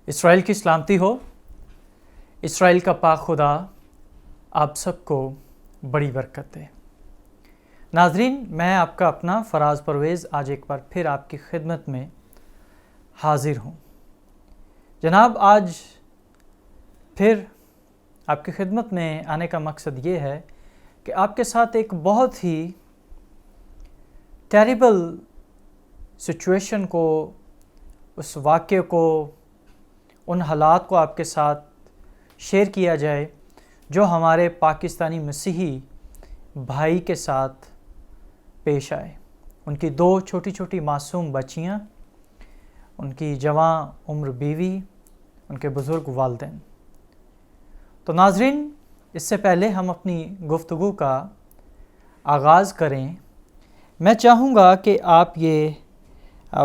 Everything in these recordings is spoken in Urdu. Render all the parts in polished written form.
اسرائیل کی سلامتی ہو۔ اسرائیل کا پاک خدا آپ سب کو بڑی برکت دے۔ ناظرین، میں آپ کا اپنا فراز پرویز آج ایک بار پھر آپ کی خدمت میں حاضر ہوں۔ جناب، آج پھر آپ کی خدمت میں آنے کا مقصد یہ ہے کہ آپ کے ساتھ ایک بہت ہی ٹیریبل سچویشن کو، اس واقعے کو، ان حالات کو آپ کے ساتھ شیئر کیا جائے جو ہمارے پاکستانی مسیحی بھائی کے ساتھ پیش آئے۔ ان کی 2 چھوٹی چھوٹی معصوم بچیاں، ان کی جوان عمر بیوی، ان کے بزرگ والدین۔ تو ناظرین، اس سے پہلے ہم اپنی گفتگو کا آغاز کریں، میں چاہوں گا کہ آپ یہ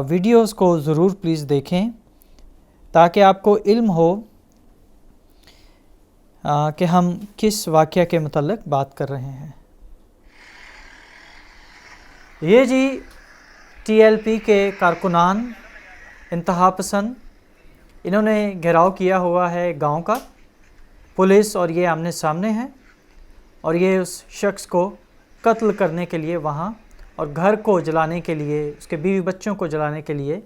ویڈیوز کو ضرور پلیز دیکھیں تاکہ آپ کو علم ہو کہ ہم کس واقعہ کے متعلق بات کر رہے ہیں۔ یہ جی TLP کے کارکنان انتہا پسند، انہوں نے گھیراؤ کیا ہوا ہے گاؤں کا، پولیس اور یہ آمنے سامنے ہیں، اور یہ اس شخص کو قتل کرنے کے لیے وہاں اور گھر کو جلانے کے لیے، اس کے بیوی بچوں کو جلانے کے لیے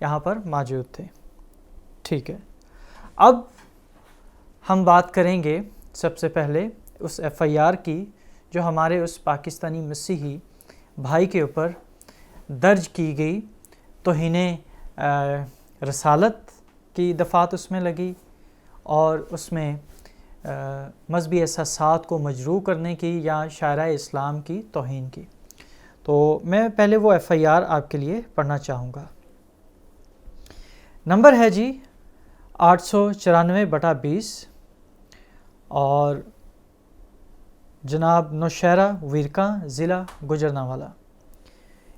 یہاں پر موجود تھے۔ ٹھیک ہے، اب ہم بات کریں گے سب سے پہلے اس FIR کی جو ہمارے اس پاکستانی مسیحی بھائی کے اوپر درج کی گئی۔ توہین رسالت کی دفعات اس میں لگی اور اس میں مذہبی احساسات کو مجروح کرنے کی یا شاعرہ اسلام کی توہین کی۔ تو میں پہلے وہ FIR آپ کے لیے پڑھنا چاہوں گا۔ نمبر ہے جی 894/20 اور جناب نوشہرہ ویرکاں، ضلع گوجرانوالہ۔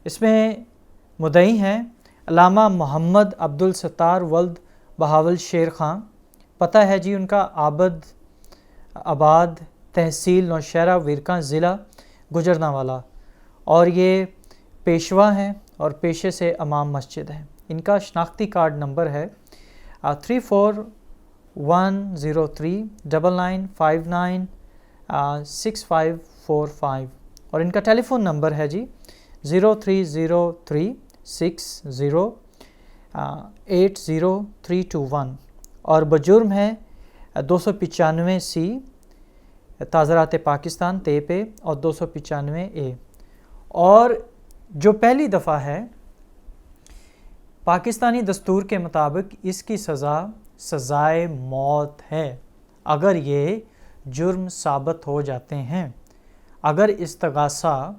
اس میں مدعی ہیں علامہ محمد عبدالستار ولد بہاول شیر خان۔ پتہ ہے جی ان کا آباد تحصیل نوشہرہ ویرکاں، ضلع گوجرانوالہ، اور یہ پیشوا ہیں اور پیشے سے امام مسجد ہیں۔ ان کا شناختی کارڈ نمبر ہے 341039956545 اور ان کا ٹیلی فون نمبر ہے جی 0303608031 اور بجرم ہے 295C تعزیرات پاکستان تے پہ اور 295A۔ اور جو پہلی دفعہ ہے، پاکستانی دستور کے مطابق اس کی سزائے موت ہے اگر یہ جرم ثابت ہو جاتے ہیں، اگر استغاثہ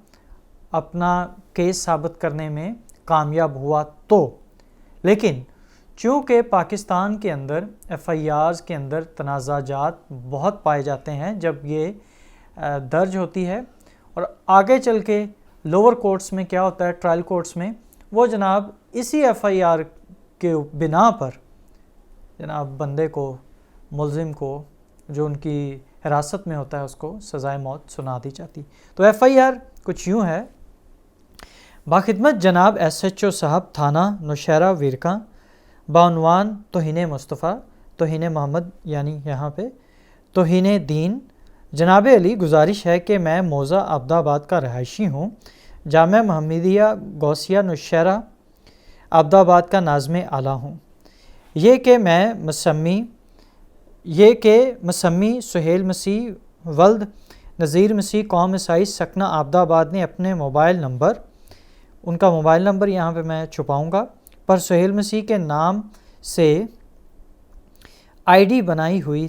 اپنا کیس ثابت کرنے میں کامیاب ہوا تو۔ لیکن چونکہ پاکستان کے اندر FIRs کے اندر تنازعات بہت پائے جاتے ہیں جب یہ درج ہوتی ہے، اور آگے چل کے لوور کورٹس میں کیا ہوتا ہے، ٹرائل کورٹس میں وہ جناب اسی FIR کے بنا پر جناب بندے کو، ملزم کو جو ان کی حراست میں ہوتا ہے، اس کو سزائے موت سنا دی جاتی۔ تو FIR کچھ یوں ہے: باخدمت جناب SHO صاحب تھانہ نوشہرہ ویرکاں، بعنوان توہین مصطفیٰ، توہین محمد، یعنی یہاں پہ توہین دین، جناب علی گزارش ہے کہ میں موضع عبد آباد کا رہائشی ہوں، جامعہ محمدیہ غوثیہ نوشہرہ عبد آباد کا ناظم اعلیٰ ہوں۔ یہ کہ مسمی سہیل مسیح ولد نذیر مسیح قوم عیسائی سکنہ عبد آباد نے اپنے موبائل نمبر، ان کا موبائل نمبر یہاں پہ میں چھپاؤں گا، پر سہیل مسیح کے نام سے ID بنائی ہوئی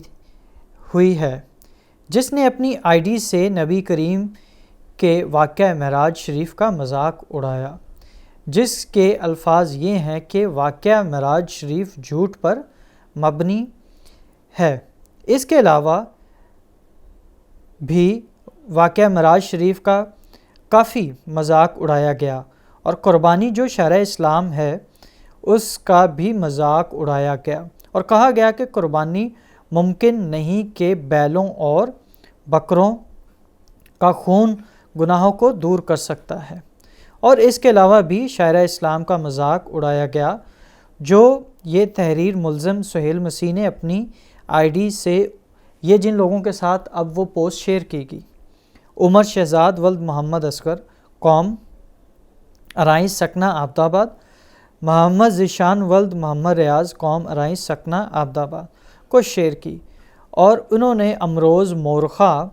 ہے، جس نے اپنی ID سے نبی کریم کے واقعہ معراج شریف کا مذاق اڑایا، جس کے الفاظ یہ ہیں کہ واقعہ معراج شریف جھوٹ پر مبنی ہے۔ اس کے علاوہ بھی واقعہ معراج شریف کا کافی مذاق اڑایا گیا، اور قربانی جو شرع اسلام ہے اس کا بھی مذاق اڑایا گیا، اور کہا گیا کہ قربانی ممکن نہیں کہ بیلوں اور بکروں کا خون گناہوں کو دور کر سکتا ہے۔ اور اس کے علاوہ بھی شرع اسلام کا مذاق اڑایا گیا جو یہ تحریر ملزم سہیل مسیح نے اپنی آئی ڈی سے یہ جن لوگوں کے ساتھ اب وہ پوسٹ شیئر کی گئی: عمر شہزاد ولد محمد اصغر، قوم ارائیں سکنہ عابد آباد، محمد ذیشان ولد محمد ریاض، قوم ارائیں سکنہ عابد آباد کو شیئر کی، اور انہوں نے امروز مورخہ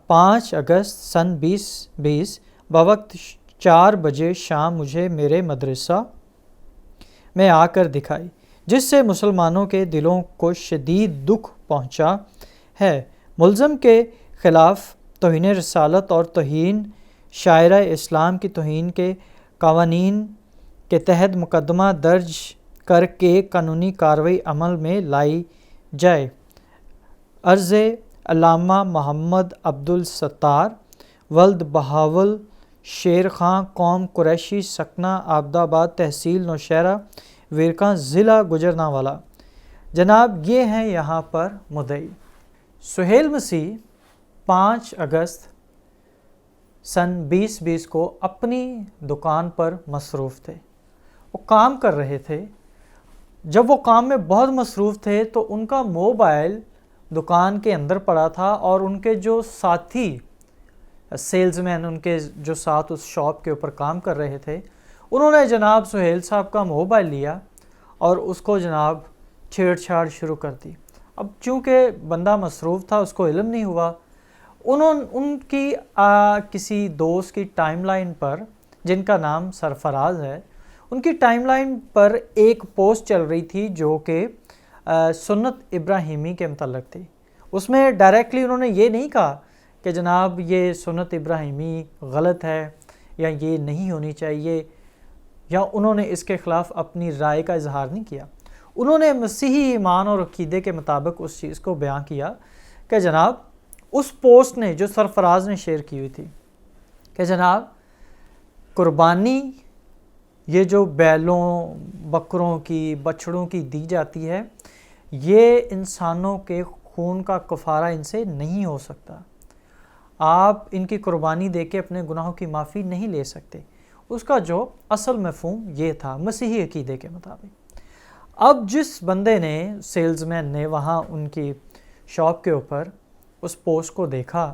5 اگست سن 2020 بوقت 4 بجے شام مجھے میرے مدرسہ میں آ کر دکھائی، جس سے مسلمانوں کے دلوں کو شدید دکھ پہنچا ہے۔ ملزم کے خلاف توہین رسالت اور توہین شاعرہ اسلام کی توہین کے قوانین کے تحت مقدمہ درج کر کے قانونی کارروائی عمل میں لائی جائے۔ عرض علامہ محمد عبدالستار ولد بہاول شیر خان، قوم قریشی، سکنہ عابد آباد، تحصیل نوشہرہ ویرکاں، ضلع گوجرانوالہ۔ جناب یہ ہیں یہاں پر مدعی۔ سہیل مسیح 5 اگست سن 2020 کو اپنی دکان پر مصروف تھے، وہ کام کر رہے تھے۔ جب وہ کام میں بہت مصروف تھے تو ان کا موبائل دکان کے اندر پڑا تھا، اور ان کے جو ساتھی سیلز مین ان کے جو ساتھ اس شاپ کے اوپر کام کر رہے تھے، انہوں نے جناب سہیل صاحب کا موبائل لیا اور اس کو جناب چھیڑ چھاڑ شروع کر دی۔ اب چونکہ بندہ مصروف تھا، اس کو علم نہیں ہوا، ان کی کسی دوست کی ٹائم لائن پر، جن کا نام سرفراز ہے، ان کی ٹائم لائن پر ایک پوسٹ چل رہی تھی جو کہ سنت ابراہیمی کے متعلق تھی۔ اس میں ڈائریکٹلی انہوں نے یہ نہیں کہا کہ جناب یہ سنت ابراہیمی غلط ہے یا یہ نہیں ہونی چاہیے، یا انہوں نے اس کے خلاف اپنی رائے کا اظہار نہیں کیا۔ انہوں نے مسیحی ایمان اور عقیدے کے مطابق اس چیز کو بیان کیا کہ جناب اس پوسٹ نے جو سرفراز نے شیئر کی ہوئی تھی کہ جناب قربانی یہ جو بیلوں، بکروں کی، بچڑوں کی دی جاتی ہے، یہ انسانوں کے خون کا کفارہ ان سے نہیں ہو سکتا۔ آپ ان کی قربانی دے کے اپنے گناہوں کی معافی نہیں لے سکتے۔ اس کا جو اصل مفہوم یہ تھا مسیحی عقیدے کے مطابق۔ اب جس بندے نے، سیلز مین نے وہاں ان کی شاپ کے اوپر اس پوسٹ کو دیکھا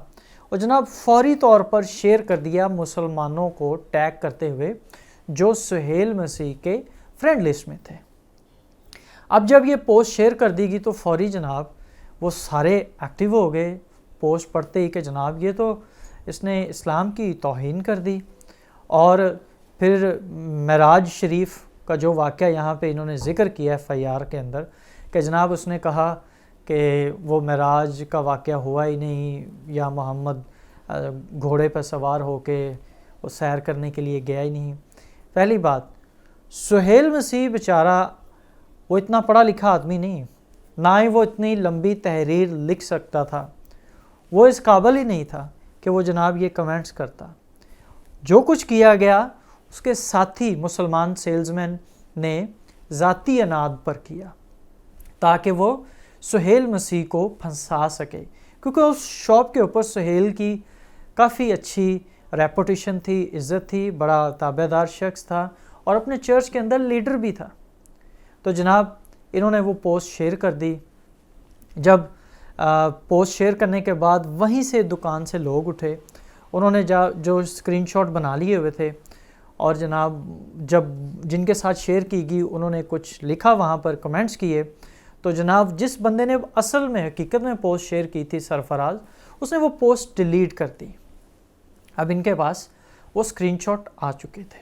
اور جناب فوری طور پر شیئر کر دیا مسلمانوں کو ٹیگ کرتے ہوئے جو سہیل مسیح کے فرینڈ لسٹ میں تھے۔ اب جب یہ پوسٹ شیئر کر دی گئی تو فوری جناب وہ سارے ایکٹیو ہو گئے پوسٹ پڑھتے ہی کہ جناب یہ تو اس نے اسلام کی توہین کر دی۔ اور پھر معراج شریف کا جو واقعہ یہاں پہ انہوں نے ذکر کیا FIR کے اندر کہ جناب اس نے کہا کہ وہ معراج کا واقعہ ہوا ہی نہیں، یا محمد گھوڑے پر سوار ہو کے وہ سیر کرنے کے لیے گیا ہی نہیں۔ پہلی بات، سہیل مسیح بیچارہ وہ اتنا پڑھا لکھا آدمی نہیں، نہ ہی وہ اتنی لمبی تحریر لکھ سکتا تھا، وہ اس قابل ہی نہیں تھا کہ وہ جناب یہ کمنٹس کرتا۔ جو کچھ کیا گیا اس کے ساتھی مسلمان سیلز مین نے ذاتی اناد پر کیا تاکہ وہ سہیل مسیح کو پھنسا سکے، کیونکہ اس شاپ کے اوپر سہیل کی کافی اچھی ریپوٹیشن تھی، عزت تھی، بڑا تابع دار شخص تھا اور اپنے چرچ کے اندر لیڈر بھی تھا۔ تو جناب انہوں نے وہ پوسٹ شیئر کر دی۔ جب پوسٹ شیئر کرنے کے بعد وہیں سے دکان سے لوگ اٹھے، انہوں نے جو اسکرین شاٹ بنا لیے ہوئے تھے، اور جناب جب جن کے ساتھ شیئر کی گئی انہوں نے کچھ لکھا وہاں پر، کمنٹس کیے، تو جناب جس بندے نے اصل میں حقیقت میں پوسٹ شیئر کی تھی سرفراز، اس نے وہ پوسٹ ڈیلیٹ کر دی۔ اب ان کے پاس وہ اسکرین شاٹ آ چکے تھے۔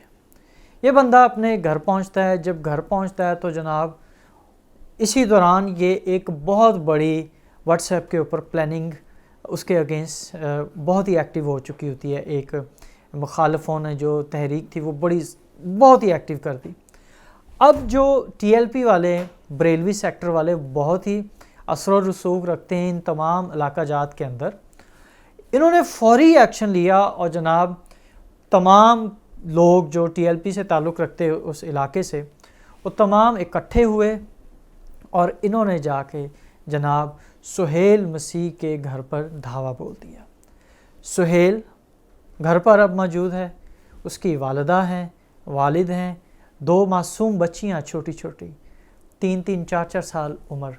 یہ بندہ اپنے گھر پہنچتا ہے، جب گھر پہنچتا ہے تو جناب اسی دوران یہ ایک بہت بڑی واٹس ایپ کے اوپر پلاننگ اس کے اگینسٹ بہت ہی ایکٹیو ہو چکی ہوتی ہے۔ ایک مخالفوں نے جو تحریک تھی وہ بہت ہی ایکٹیو کر دی۔ اب جو TLP والے، بریلوی سیکٹر والے بہت ہی اثر و رسوخ رکھتے ہیں ان تمام علاقہ جات کے اندر، انہوں نے فوری ایکشن لیا اور جناب تمام لوگ جو TLP سے تعلق رکھتے اس علاقے سے، وہ تمام اکٹھے ہوئے اور انہوں نے جا کے جناب سہیل مسیح کے گھر پر دھاوا بول دیا۔ سہیل گھر پر اب موجود ہے، اس کی والدہ ہیں، والد ہیں، 2 معصوم بچیاں چھوٹی چھوٹی، 3-3, 4-4 سال عمر۔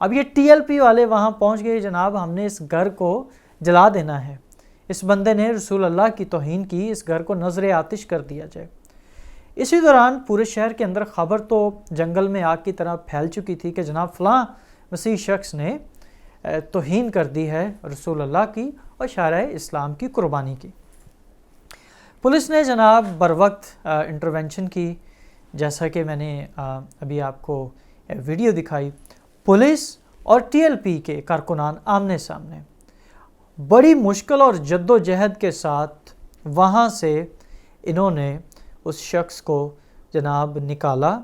اب یہ TLP والے وہاں پہنچ گئے، جناب ہم نے اس گھر کو جلا دینا ہے، اس بندے نے رسول اللہ کی توہین کی، اس گھر کو نذر آتش کر دیا جائے۔ اسی دوران پورے شہر کے اندر خبر تو جنگل میں آگ کی طرح پھیل چکی تھی کہ جناب فلاں مسیح شخص نے توہین کر دی ہے رسول اللہ کی اور شارع اسلام کی قربانی کی۔ پولیس نے جناب بروقت انٹروینشن کی، جیسا کہ میں نے ابھی آپ کو ویڈیو دکھائی۔ پولیس اور TLP کے کارکنان آمنے سامنے بڑی مشکل اور جد و جہد کے ساتھ وہاں سے انہوں نے اس شخص کو جناب نکالا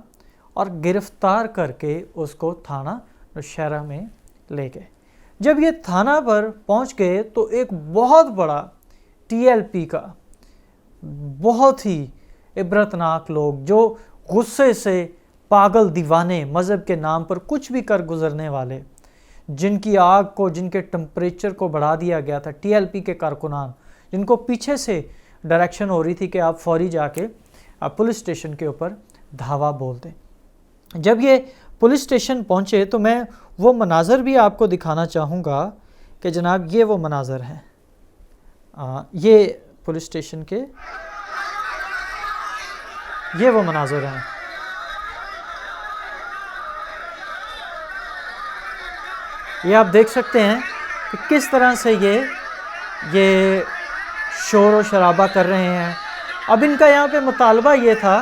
اور گرفتار کر کے اس کو تھانہ نوشہرہ میں لے گئے۔ جب یہ تھانہ پر پہنچ گئے تو ایک بہت بڑا TLP کا بہت ہی عبرتناک لوگ، جو غصے سے پاگل دیوانے، مذہب کے نام پر کچھ بھی کر گزرنے والے، جن کی آگ کو، جن کے ٹمپریچر کو بڑھا دیا گیا تھا، TLP کے کارکنان، جن کو پیچھے سے ڈائریکشن ہو رہی تھی کہ آپ فوری جا کے پولیس اسٹیشن کے اوپر دھاوا بول دیں۔ جب یہ پولیس اسٹیشن پہنچے تو میں وہ مناظر بھی آپ کو دکھانا چاہوں گا کہ جناب یہ وہ مناظر ہیں، یہ پولیس اسٹیشن کے یہ وہ مناظر ہیں۔ یہ آپ دیکھ سکتے ہیں کہ کس طرح سے یہ شور و شرابہ کر رہے ہیں۔ اب ان کا یہاں پہ مطالبہ یہ تھا،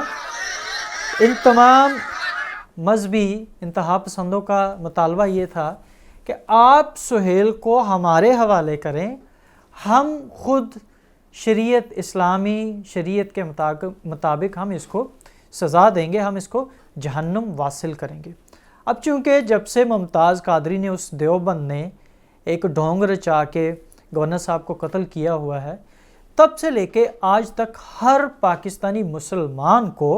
ان تمام مذہبی انتہا پسندوں کا مطالبہ یہ تھا کہ آپ سہیل کو ہمارے حوالے کریں، ہم خود شریعت اسلامی شریعت کے مطابق ہم اس کو سزا دیں گے، ہم اس کو جہنم واصل کریں گے۔ اب چونکہ جب سے ممتاز قادری نے، اس دیوبند نے ایک ڈھونگ رچا کے گورنر صاحب کو قتل کیا ہوا ہے، تب سے لے کے آج تک ہر پاکستانی مسلمان کو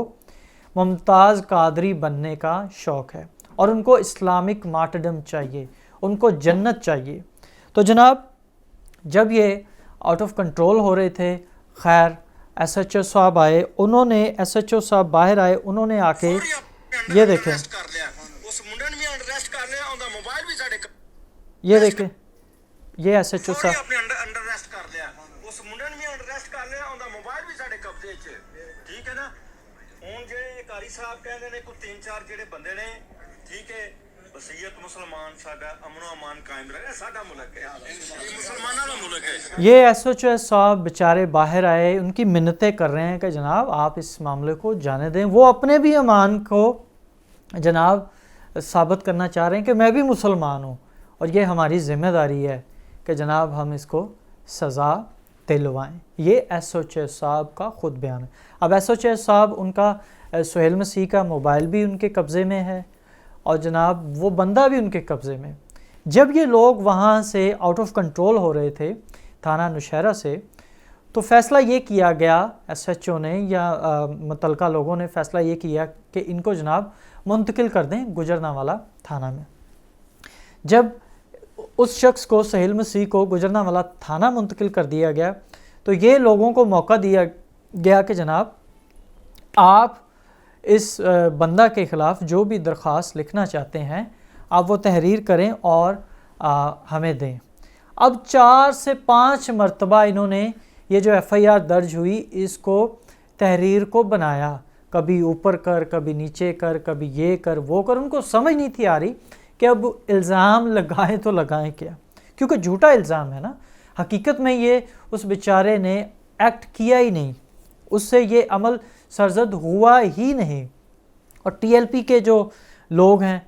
ممتاز قادری بننے کا شوق ہے اور ان کو اسلامک مارٹرڈم چاہیے، ان کو جنت چاہیے۔ تو جناب جب یہ آؤٹ آف کنٹرول ہو رہے تھے، خیر SHO صاحب آئے، انہوں نے SHO صاحب باہر آئے، انہوں نے آ کے یہ دیکھیں، یہ دیکھیں، یہ SHO صاحب ٹھیک ہے نا۔ ہوں جے قاری صاحب کہندے نے کوئی 3-4 جڑے بندے نے، ٹھیک ہے، وصیت مسلمان ساڈا امن و امان قائم رہے، ساڈا ملک ہے، یہ مسلمانوں کا ملک ہے۔ یہ SHO صاحب بیچارے باہر آئے، ان کی منتیں کر رہے ہیں کہ جناب آپ اس معاملے کو جانے دیں۔ وہ اپنے بھی امان کو جناب ثابت کرنا چاہ رہے ہیں کہ میں بھی مسلمان ہوں اور یہ ہماری ذمہ داری ہے کہ جناب ہم اس کو سزا دلوائیں۔ یہ SHO صاحب کا خود بیان ہے۔ اب SHO صاحب، ان کا سہیل مسیح کا موبائل بھی ان کے قبضے میں ہے اور جناب وہ بندہ بھی ان کے قبضے میں۔ جب یہ لوگ وہاں سے آؤٹ آف کنٹرول ہو رہے تھے تھانہ نوشہرہ سے، تو فیصلہ یہ کیا گیا، SHO نے یا متعلقہ لوگوں نے فیصلہ یہ کیا کہ ان کو جناب منتقل کر دیں گجرانوالہ تھانہ میں۔ جب اس شخص کو، سہیل مسیح کو، گجرانوالہ تھانہ منتقل کر دیا گیا تو یہ لوگوں کو موقع دیا گیا کہ جناب آپ اس بندہ کے خلاف جو بھی درخواست لکھنا چاہتے ہیں آپ وہ تحریر کریں اور ہمیں دیں۔ اب 4 سے 5 مرتبہ انہوں نے یہ جو FIR درج ہوئی، اس کو تحریر کو بنایا، کبھی اوپر کر، کبھی نیچے کر، کبھی یہ کر، وہ کر۔ ان کو سمجھ نہیں تھی آ رہی کہ اب الزام لگائیں تو لگائیں کیا، کیونکہ جھوٹا الزام ہے نا۔ حقیقت میں یہ اس بیچارے نے ایکٹ کیا ہی نہیں، اس سے یہ عمل سرزد ہوا ہی نہیں۔ اور TLP کے جو لوگ ہیں،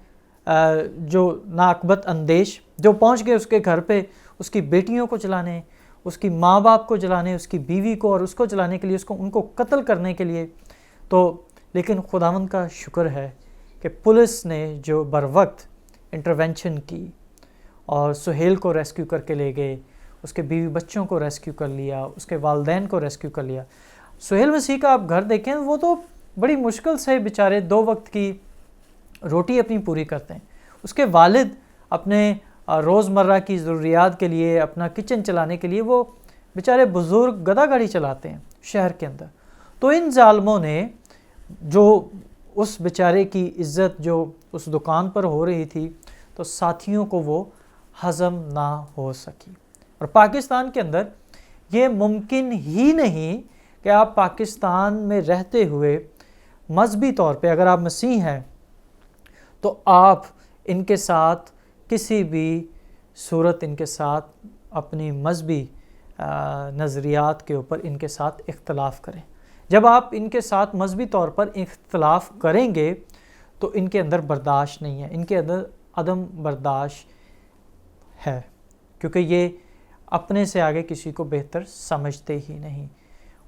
جو ناقبت اندیش، جو پہنچ گئے اس کے گھر پہ، اس کی بیٹیوں کو جلانے، اس کی ماں باپ کو جلانے، اس کی بیوی کو اور اس کو جلانے کے لیے، ان کو قتل کرنے کے لیے۔ تو لیکن خداوند کا شکر ہے کہ پولیس نے جو بروقت انٹروینشن کی اور سہیل کو ریسکیو کر کے لے گئے، اس کے بیوی بچوں کو ریسکیو کر لیا، اس کے والدین کو ریسکیو کر لیا۔ سہیل مسیح کا آپ گھر دیکھیں، وہ تو بڑی مشکل سے بیچارے 2 وقت کی روٹی اپنی پوری کرتے ہیں۔ اس کے والد اپنے روزمرہ کی ضروریات کے لیے، اپنا کچن چلانے کے لیے، وہ بیچارے بزرگ گدا گاڑی چلاتے ہیں شہر کے اندر۔ تو ان ظالموں نے جو اس بیچارے کی عزت جو اس دکان پر ہو رہی تھی تو ساتھیوں کو وہ ہضم نہ ہو سکی. اور پاکستان کے اندر یہ ممکن ہی نہیں کہ آپ پاکستان میں رہتے ہوئے مذہبی طور پہ اگر آپ مسیح ہیں تو آپ ان کے ساتھ کسی بھی صورت ان کے ساتھ اپنی مذہبی نظریات کے اوپر ان کے ساتھ اختلاف کریں. جب آپ ان کے ساتھ مذہبی طور پر اختلاف کریں گے تو ان کے اندر برداشت نہیں ہے، ان کے اندر عدم برداشت ہے، کیونکہ یہ اپنے سے آگے کسی کو بہتر سمجھتے ہی نہیں.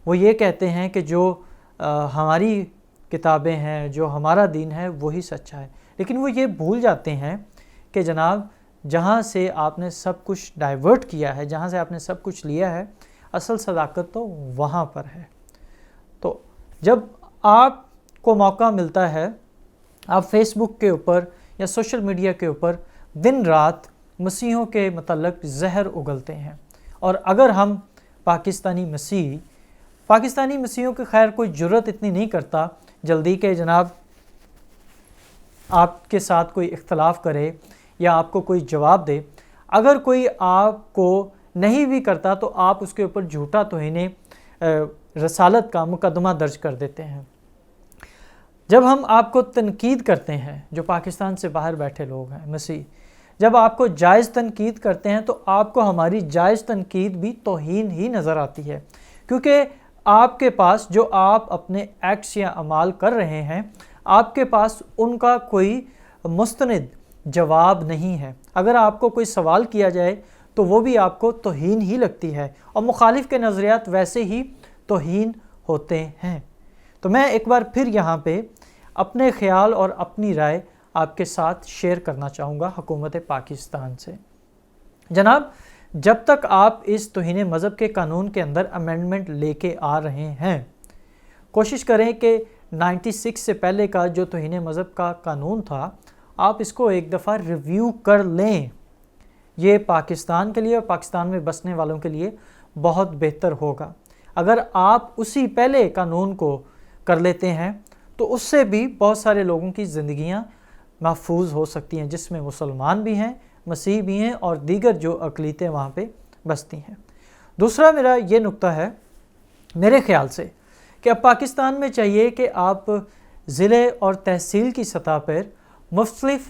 وہ یہ کہتے ہیں کہ جو ہماری کتابیں ہیں، جو ہمارا دین ہے وہی سچا ہے، لیکن وہ یہ بھول جاتے ہیں کہ جناب جہاں سے آپ نے سب کچھ ڈائیورٹ کیا ہے، جہاں سے آپ نے سب کچھ لیا ہے، اصل صداقت تو وہاں پر ہے. تو جب آپ کو موقع ملتا ہے آپ فیس بک کے اوپر یا سوشل میڈیا کے اوپر دن رات مسیحوں کے متعلق زہر اگلتے ہیں، اور اگر ہم پاکستانی مسیحوں کی خیر کوئی جرت اتنی نہیں کرتا جلدی کہ جناب آپ کے ساتھ کوئی اختلاف کرے یا آپ کو کوئی جواب دے. اگر کوئی آپ کو نہیں بھی کرتا تو آپ اس کے اوپر جھوٹا توہین رسالت کا مقدمہ درج کر دیتے ہیں. جب ہم آپ کو تنقید کرتے ہیں، جو پاکستان سے باہر بیٹھے لوگ ہیں مسیح، جب آپ کو جائز تنقید کرتے ہیں تو آپ کو ہماری جائز تنقید بھی توہین ہی نظر آتی ہے، کیونکہ آپ کے پاس جو آپ اپنے ایکٹس یا اعمال کر رہے ہیں آپ کے پاس ان کا کوئی مستند جواب نہیں ہے. اگر آپ کو کوئی سوال کیا جائے تو وہ بھی آپ کو توہین ہی لگتی ہے، اور مخالف کے نظریات ویسے ہی توہین ہوتے ہیں. تو میں ایک بار پھر یہاں پہ اپنے خیال اور اپنی رائے آپ کے ساتھ شیئر کرنا چاہوں گا حکومت پاکستان سے. جناب جب تک آپ اس توہین مذہب کے قانون کے اندر امینڈمنٹ لے کے آ رہے ہیں، کوشش کریں کہ 96 سے پہلے کا جو توہین مذہب کا قانون تھا آپ اس کو ایک دفعہ ریویو کر لیں. یہ پاکستان کے لیے اور پاکستان میں بسنے والوں کے لیے بہت بہتر ہوگا. اگر آپ اسی پہلے قانون کو کر لیتے ہیں تو اس سے بھی بہت سارے لوگوں کی زندگیاں محفوظ ہو سکتی ہیں، جس میں مسلمان بھی ہیں، مسیح بھی ہیں اور دیگر جو اقلیتیں وہاں پہ بستی ہیں. دوسرا میرا یہ نقطہ ہے میرے خیال سے کہ اب پاکستان میں چاہیے کہ آپ ضلع اور تحصیل کی سطح پر مختلف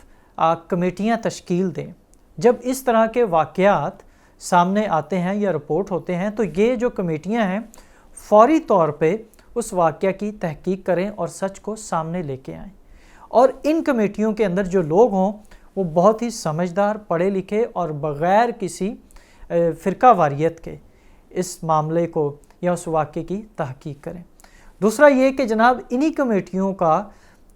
کمیٹیاں تشکیل دیں. جب اس طرح کے واقعات سامنے آتے ہیں یا رپورٹ ہوتے ہیں تو یہ جو کمیٹیاں ہیں فوری طور پہ اس واقعہ کی تحقیق کریں اور سچ کو سامنے لے کے آئیں. اور ان کمیٹیوں کے اندر جو لوگ ہوں وہ بہت ہی سمجھدار، پڑھے لکھے اور بغیر کسی فرقہ واریت کے اس معاملے کو یا اس واقعے کی تحقیق کریں. دوسرا یہ کہ جناب انہی کمیٹیوں کا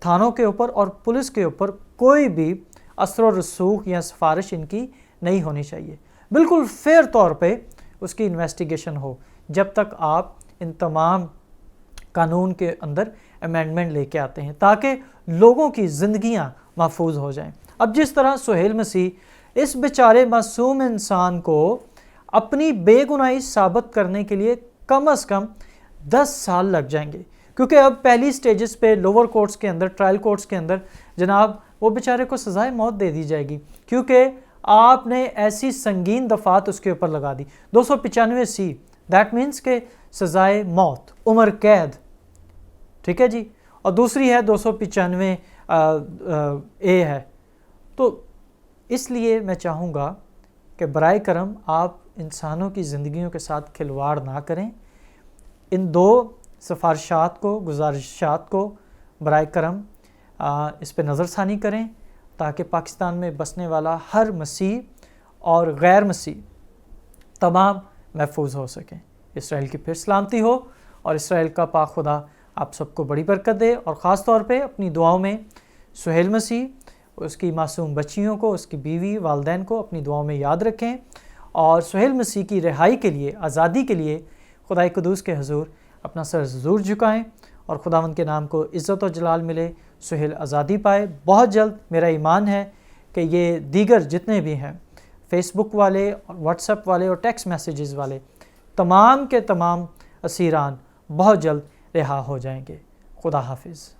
تھانوں کے اوپر اور پولیس کے اوپر کوئی بھی اثر و رسوخ یا سفارش ان کی نہیں ہونی چاہیے. بالکل فیئر طور پہ اس کی انویسٹیگیشن ہو جب تک آپ ان تمام قانون کے اندر امینڈمنٹ لے کے آتے ہیں تاکہ لوگوں کی زندگیاں محفوظ ہو جائیں. اب جس طرح سہیل مسیح اس بیچارے معصوم انسان کو اپنی بے گناہی ثابت کرنے کے لیے کم از کم 10 سال لگ جائیں گے، کیونکہ اب پہلی سٹیجز پہ لوور کورٹس کے اندر، ٹرائل کورٹس کے اندر جناب وہ بیچارے کو سزائے موت دے دی جائے گی، کیونکہ آپ نے ایسی سنگین دفعات اس کے اوپر لگا دی. 295C دیٹ مینس کہ سزائے موت، عمر قید، ٹھیک ہے جی. اور دوسری ہے 295A ہے. تو اس لیے میں چاہوں گا کہ برائے کرم آپ انسانوں کی زندگیوں کے ساتھ کھلواڑ نہ کریں. ان 2 سفارشات کو، گزارشات کو برائے کرم اس پہ نظر ثانی کریں تاکہ پاکستان میں بسنے والا ہر مسیح اور غیر مسیح تمام محفوظ ہو سکیں. اسرائیل کی پھر سلامتی ہو اور اسرائیل کا پاک خدا آپ سب کو بڑی برکت دے. اور خاص طور پہ اپنی دعاؤں میں سہیل مسیح، اس کی معصوم بچیوں کو، اس کی بیوی، والدین کو اپنی دعاؤں میں یاد رکھیں، اور سہیل مسیح کی رہائی کے لیے، آزادی کے لیے خدائے قدوس کے حضور اپنا سر ضرور جھکائیں اور خداوند کے نام کو عزت و جلال ملے، سہیل آزادی پائے. بہت جلد میرا ایمان ہے کہ یہ دیگر جتنے بھی ہیں فیس بک والے اور واٹس ایپ والے اور ٹیکسٹ میسیجز والے، تمام کے تمام اسیران بہت جلد رہا ہو جائیں گے. خدا حافظ.